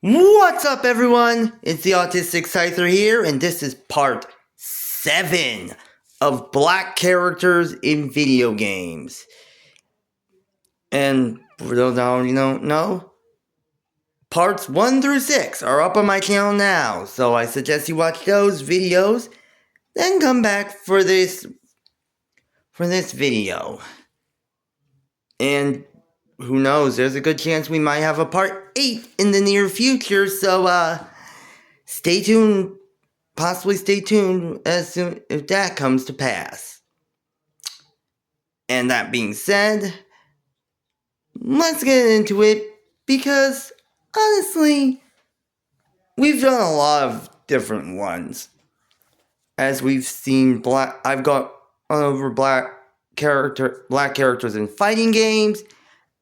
What's up, everyone? It's the Autistic Scyther here, and this is part 7 of Black Characters in Video Games. And for those that already don't know, parts 1 through 6 are up on my channel now, so I suggest you watch those videos, then come back for this video. And who knows, there's a good chance we might have a part 8 in the near future, so stay tuned, possibly stay tuned as soon if that comes to pass. And that being said, let's get into it, because honestly, we've done a lot of different ones. As we've seen, I've got over black characters in fighting games,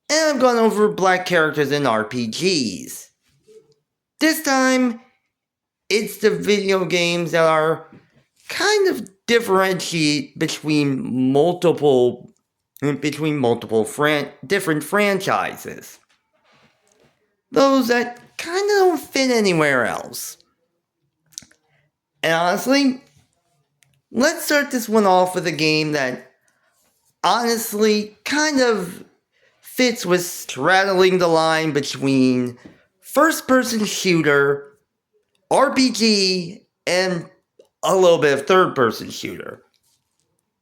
and I've gone over black characters in RPGs. This time, it's the video games that are kind of differentiate between multiple different franchises. Those that kind of don't fit anywhere else. And honestly, let's start this one off with a game that honestly kind of fits with straddling the line between first-person shooter, RPG, and a little bit of third-person shooter.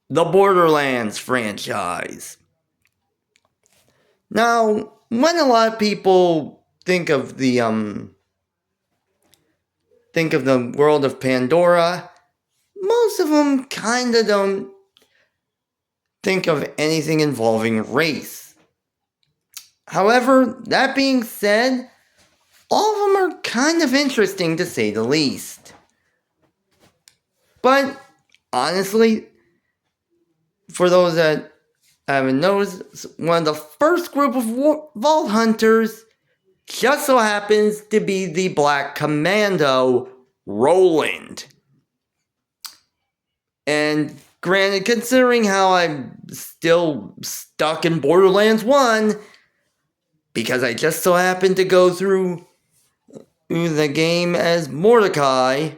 The Borderlands franchise. Now, when a lot of people think of the world of Pandora, most of them kinda don't think of anything involving race. However, that being said, all of them are kind of interesting to say the least. But honestly, for those that haven't noticed, one of the first group of Vault Hunters just so happens to be the Black Commando, Roland. And granted, considering how I'm still stuck in Borderlands 1, because I just so happened to go through the game as Mordecai.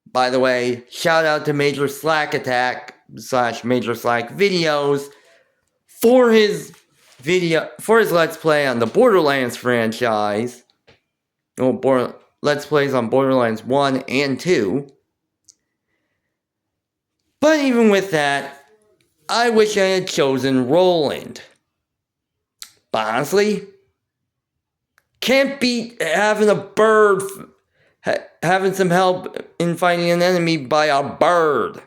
By the way, shout out to Major Slack Attack / Major Slack Videos for his Let's Play on the Borderlands franchise. Let's Plays on Borderlands 1 and 2. But even with that, I wish I had chosen Roland. But honestly, can't beat having a bird, having some help in fighting an enemy by a bird.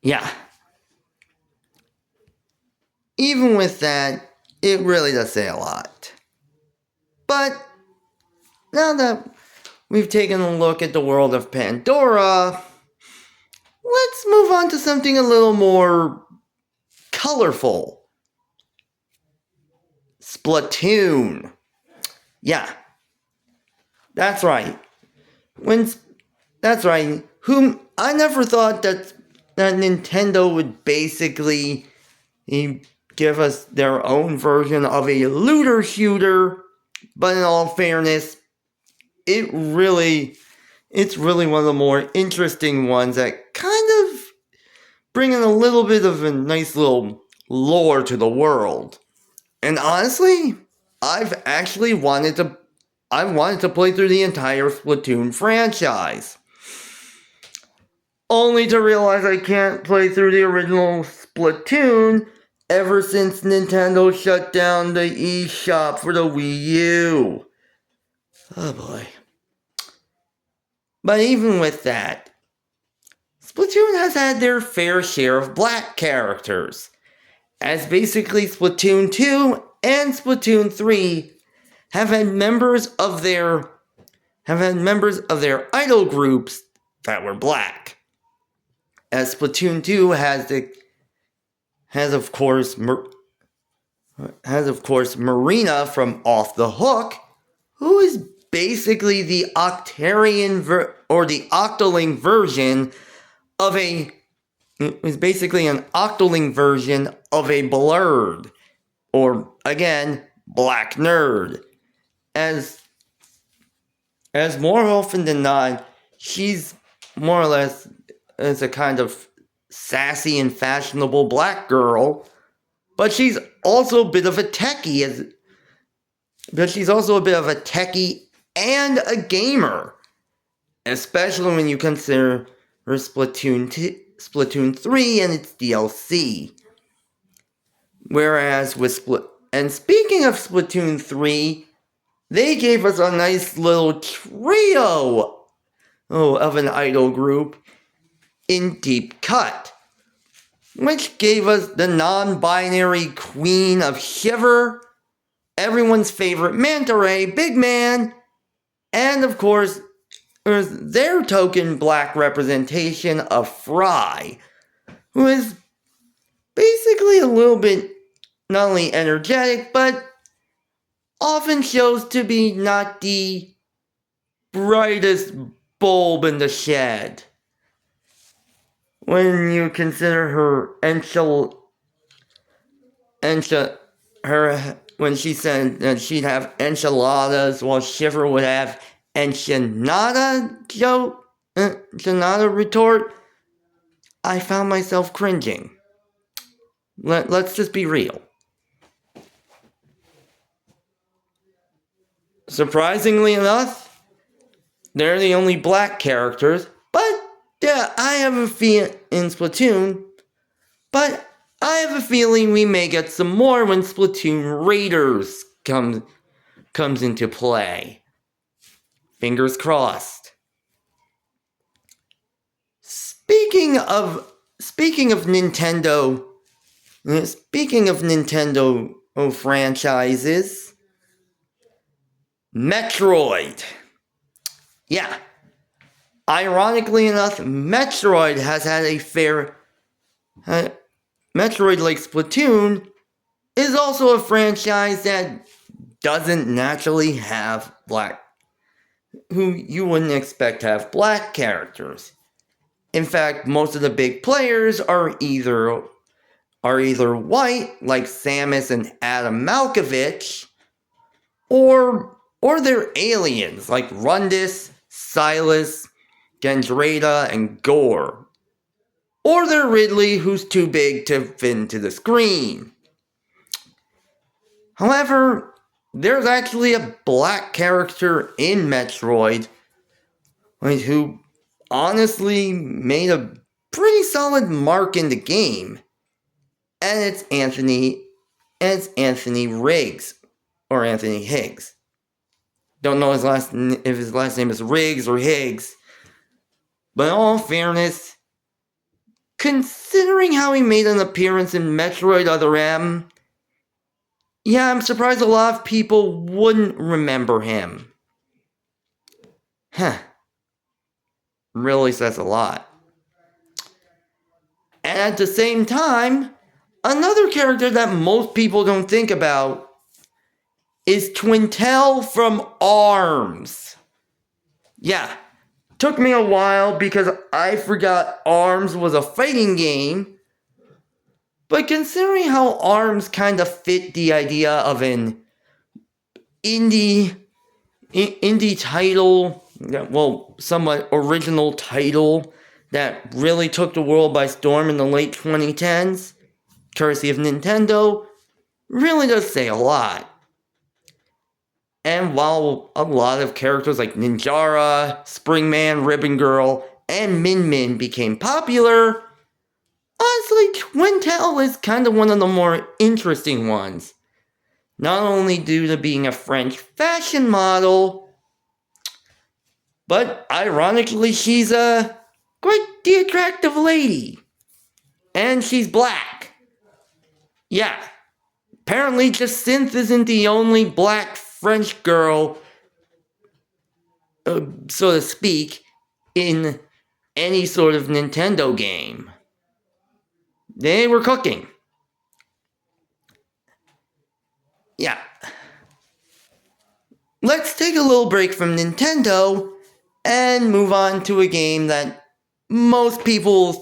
Yeah. Even with that, it really does say a lot. But now that we've taken a look at the world of Pandora, let's move on to something a little more colorful. Splatoon. Yeah. That's right. I never thought that Nintendo would basically give us their own version of a looter shooter, but in all fairness, it's really one of the more interesting ones that kind of bring in a little bit of a nice little lore to the world. And honestly, I've wanted to play through the entire Splatoon franchise. Only to realize I can't play through the original Splatoon ever since Nintendo shut down the eShop for the Wii U. Oh boy. But even with that, Splatoon has had their fair share of black characters, as basically Splatoon 2 and Splatoon 3 have had members of their idol groups that were black. As Splatoon 2 has of course Marina from Off the Hook, who is basically the Octoling version of a Blurred, or again, Black Nerd. as more often than not, she's more or less as a kind of sassy and fashionable black girl, but she's also a bit of a techie, and a gamer, especially when you consider her Splatoon 3 and its DLC. Whereas and speaking of Splatoon 3, they gave us a nice little trio of an idol group in Deep Cut, which gave us the non-binary queen of Shiver, everyone's favorite Manta Ray, Big Man, and of course, their token black representation of Fry, who is basically a little bit not only energetic, but often shows to be not the brightest bulb in the shed. When you consider her when she said that she'd have enchiladas while Shiver would have enchilada retort, I found myself cringing. Let's just be real. Surprisingly enough, they're the only black characters, but yeah, I have a feeling in Splatoon, but I have a feeling we may get some more when Splatoon Raiders comes into play. Fingers crossed. Speaking of Nintendo franchises, Metroid. Yeah. Ironically enough, Metroid has had a fair... Metroid, like Splatoon, is also a franchise that doesn't naturally have who you wouldn't expect to have black characters. In fact, most of the big players are either white, like Samus and Adam Malkovich, or they're aliens, like Rundus, Silas, Gendrada, and Gore. Or they're Ridley, who's too big to fit into the screen. However, there's actually a black character in Metroid who honestly made a pretty solid mark in the game. And it's Anthony Riggs, or Anthony Higgs. Don't know if his last name is Riggs or Higgs. But in all fairness, considering how he made an appearance in Metroid Other M, yeah, I'm surprised a lot of people wouldn't remember him. Really says a lot. And at the same time, another character that most people don't think about is Twintelle from ARMS. Yeah, took me a while because I forgot ARMS was a fighting game. But considering how ARMS kind of fit the idea of an indie title, well, somewhat original title that really took the world by storm in the late 2010s, courtesy of Nintendo, really does say a lot. And while a lot of characters like Ninjara, Springman, Ribbon Girl, and Min Min became popular, honestly, Twintelle is kind of one of the more interesting ones. Not only due to being a French fashion model, but ironically, she's quite the attractive lady. And she's black. Yeah. Apparently, Jacinthe isn't the only black French girl, so to speak, in any sort of Nintendo game. They were cooking. Yeah. Let's take a little break from Nintendo and move on to a game that most people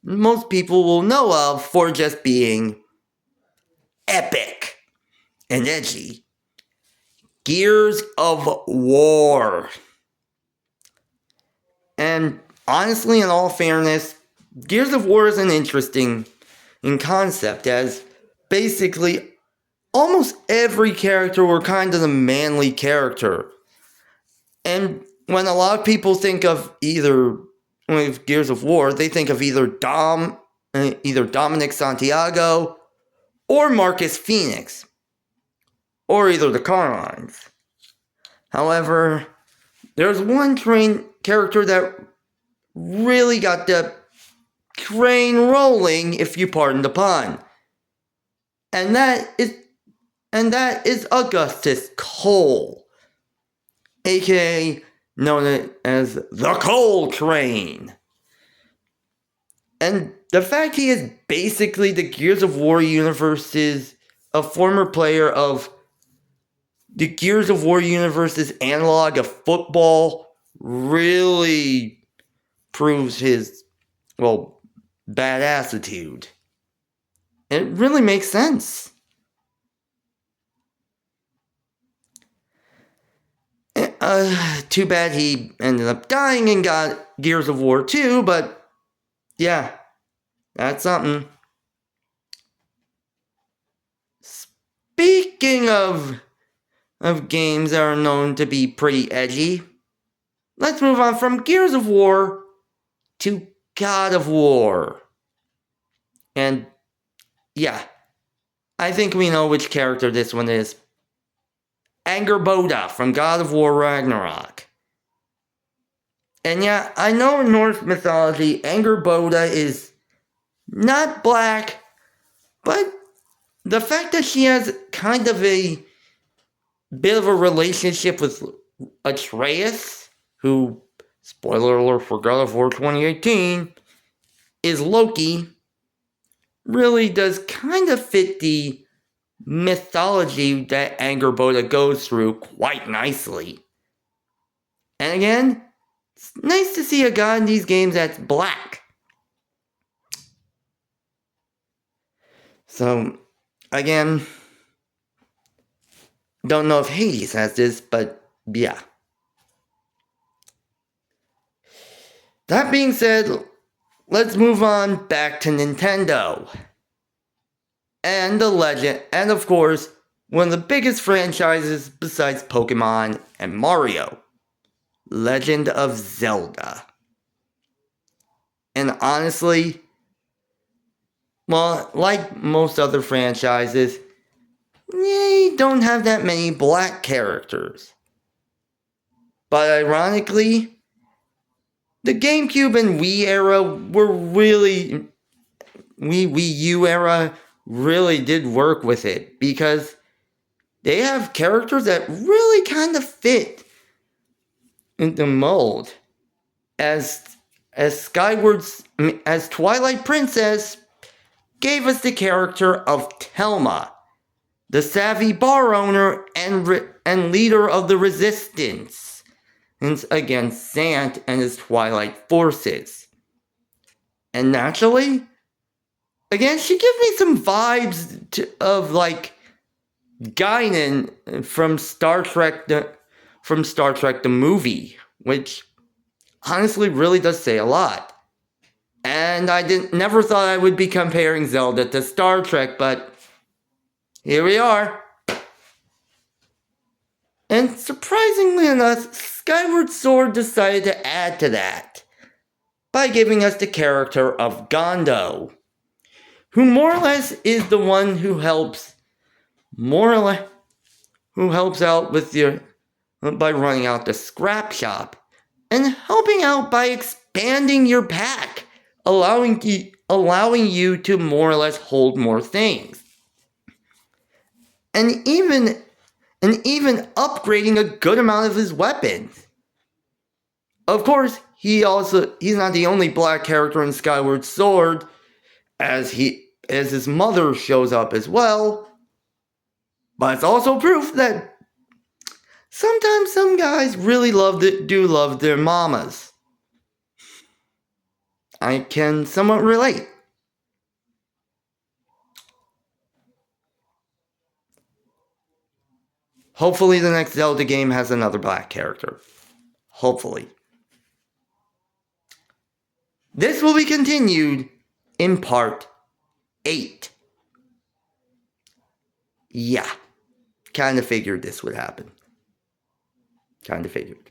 will know of for just being epic and edgy. Gears of War. And honestly, in all fairness, Gears of War is an interesting in concept, as basically almost every character were kind of the manly character. And when a lot of people think of with Gears of War, they think of either Dominic Santiago or Marcus Phoenix, or either the Carmines. However, there's one character that really got the train rolling, if you pardon the pun. And that is Augustus Cole, aka known as the Cole Train. And the fact he is basically the Gears of War universe's a former player of the Gears of War universe's analog of football really proves his, bad attitude. It really makes sense. Too bad he ended up dying and got Gears of War 2, but yeah, that's something. Speaking of games that are known to be pretty edgy, let's move on from Gears of War to God of War. And yeah, I think we know which character this one is. Angrboda from God of War Ragnarok. And yeah, I know in Norse mythology, Angrboda is not black, but the fact that she has kind of a bit of a relationship with Atreus, who, spoiler alert for God of War 2018, is Loki, really does kind of fit the mythology that Angrboda goes through quite nicely. And again, it's nice to see a god in these games that's black. So, again, don't know if Hades has this, but yeah. That being said, let's move on back to Nintendo. And the legend, and of course, one of the biggest franchises besides Pokemon and Mario, Legend of Zelda. And honestly, like most other franchises, they don't have that many black characters. But ironically, the GameCube and Wii era were really... Wii U era really did work with it, because they have characters that really kind of fit in the mold. As Twilight Princess gave us the character of Telma, the savvy bar owner and leader of the Resistance against Sant and his Twilight forces. And naturally, again, she gives me some vibes of like Guinan from Star Trek the movie, which honestly really does say a lot. And I never thought I would be comparing Zelda to Star Trek, but here we are. And surprisingly enough, Skyward Sword decided to add to that by giving us the character of Gondo, who more or less is the one who helps out with by running out the scrap shop and helping out by expanding your pack, allowing you to more or less hold more things, and even upgrading a good amount of his weapons. Of course, he's not the only black character in Skyward Sword, as his mother shows up as well. But it's also proof that sometimes some guys really do love their mamas. I can somewhat relate. Hopefully the next Zelda game has another black character. Hopefully. This will be continued in part 8. Yeah. Kind of figured this would happen. Kind of figured.